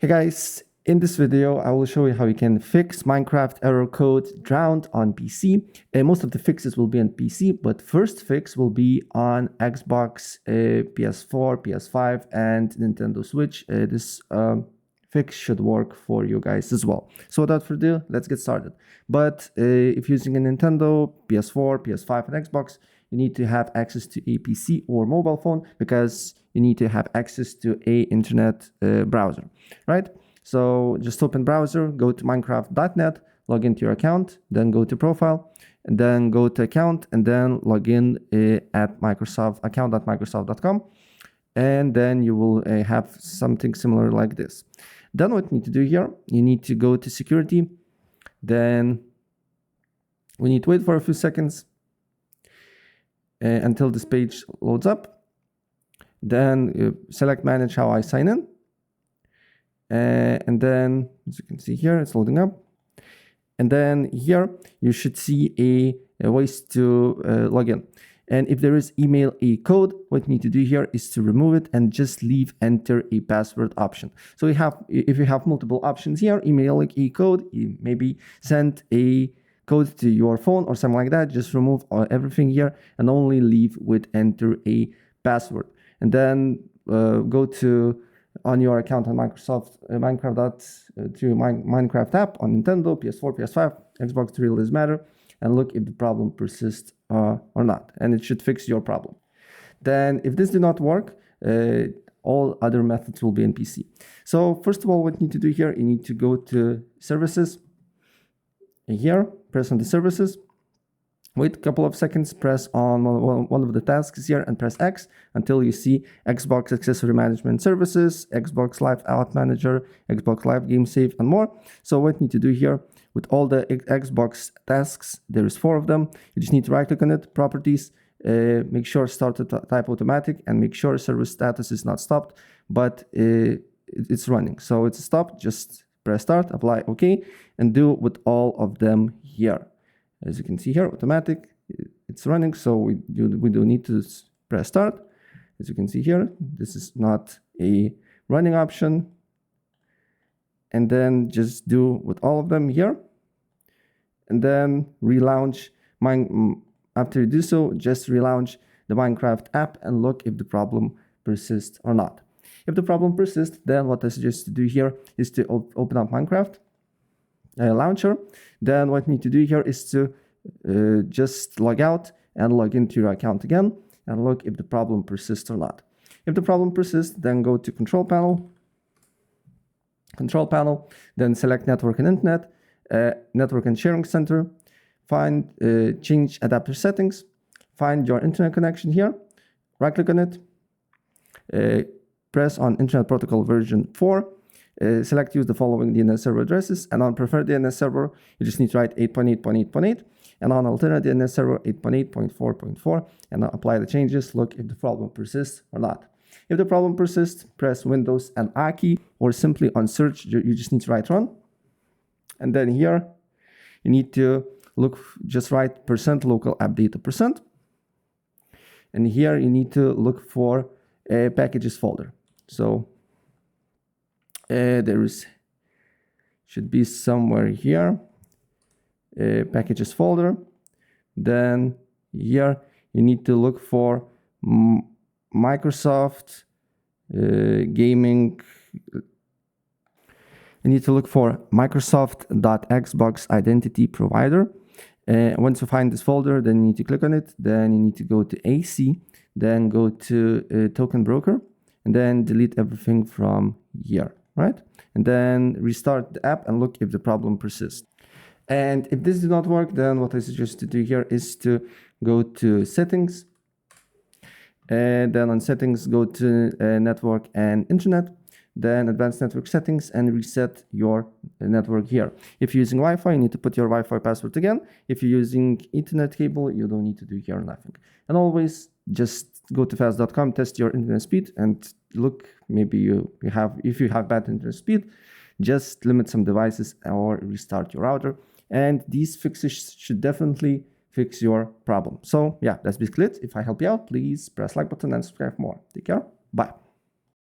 Hey guys, in this video I will show you how you can fix Minecraft error code drowned on PC. Most of the fixes will be on PC, but first fix will be on Xbox, PS4, PS5 and Nintendo Switch. This fix should work for you guys as well. So without further ado, let's get started. But if using a Nintendo, PS4, PS5 and Xbox, you need to have access to a PC or mobile phone because you need to have access to a internet browser, right? So just open browser, go to minecraft.net, log into your account, then go to profile, and then go to account, and then log in at Microsoft account.microsoft.com, and then you will have something similar like this. Then what you need to do here, you need to go to security, then we need to wait for a few seconds until this page loads up. Then select manage how I sign in. And then, as you can see here, it's loading up. And then here, you should see a ways to log in. And if there is email a code, what you need to do here is to remove it and just leave enter a password option. So if you have multiple options here, email like a code, you maybe send a code to your phone or something like that, just remove everything here and only leave with enter a password. And then go to on your account on Microsoft Minecraft app on Nintendo, PS4, PS5, Xbox, really doesn't matter, and look if the problem persists or not, and it should fix your problem. Then if this did not work, all other methods will be in PC. So first of all, what you need to do here, you need to go to services. Here, press on the services. Wait a couple of seconds, press on one of the tasks here and press X until you see Xbox Accessory Management Services, Xbox Live Out Manager, Xbox Live Game Save, and more. So what you need to do here with all the Xbox tasks, there is 4 of them. You just need to right click on it, properties, make sure start to type automatic and make sure service status is not stopped, but it's running. So it's stopped, just press start, apply OK, and do with all of them here. As you can see here, automatic, it's running, so we do need to press start. As you can see here, this is not a running option. And then just do with all of them here. And then relaunch, after you do so, just relaunch the Minecraft app and look if the problem persists or not. If the problem persists, then what I suggest to do here is to open up Minecraft launcher. Then what you need to do here is to just log out and log into your account again and look if the problem persists or not. If the problem persists, then go to control panel, then select network and internet, network and sharing center, find change adapter settings, find your internet connection here, right click on it, press on internet protocol version 4, select use the following DNS server addresses, and on preferred DNS server, you just need to write 8.8.8.8, and on alternate DNS server 8.8.4.4, and apply the changes, look if the problem persists or not. If the problem persists, press Windows and A key, or simply on search, you just need to write run. And then here, you need to just write %local app data %. And here you need to look for a packages folder. So there should be somewhere here, packages folder. Then here you need to look for Microsoft gaming. You need to look for Microsoft.Xbox identity provider. Once you find this folder, then you need to click on it. Then you need to go to AC, then go to token broker, and then delete everything from here. Right? And then restart the app and look if the problem persists. And if this did not work, then what I suggest to do here is to go to settings. And then on settings, go to network and internet, then advanced network settings and reset your network here. If you're using Wi-Fi, you need to put your Wi-Fi password again. If you're using Ethernet cable, you don't need to do here nothing. And always just go to fast.com, test your internet speed, and look, maybe if you have bad internet speed, just limit some devices or restart your router. And these fixes should definitely fix your problem. So yeah, that's basically it. If I help you out, please press like button and subscribe for more. Take care. Bye.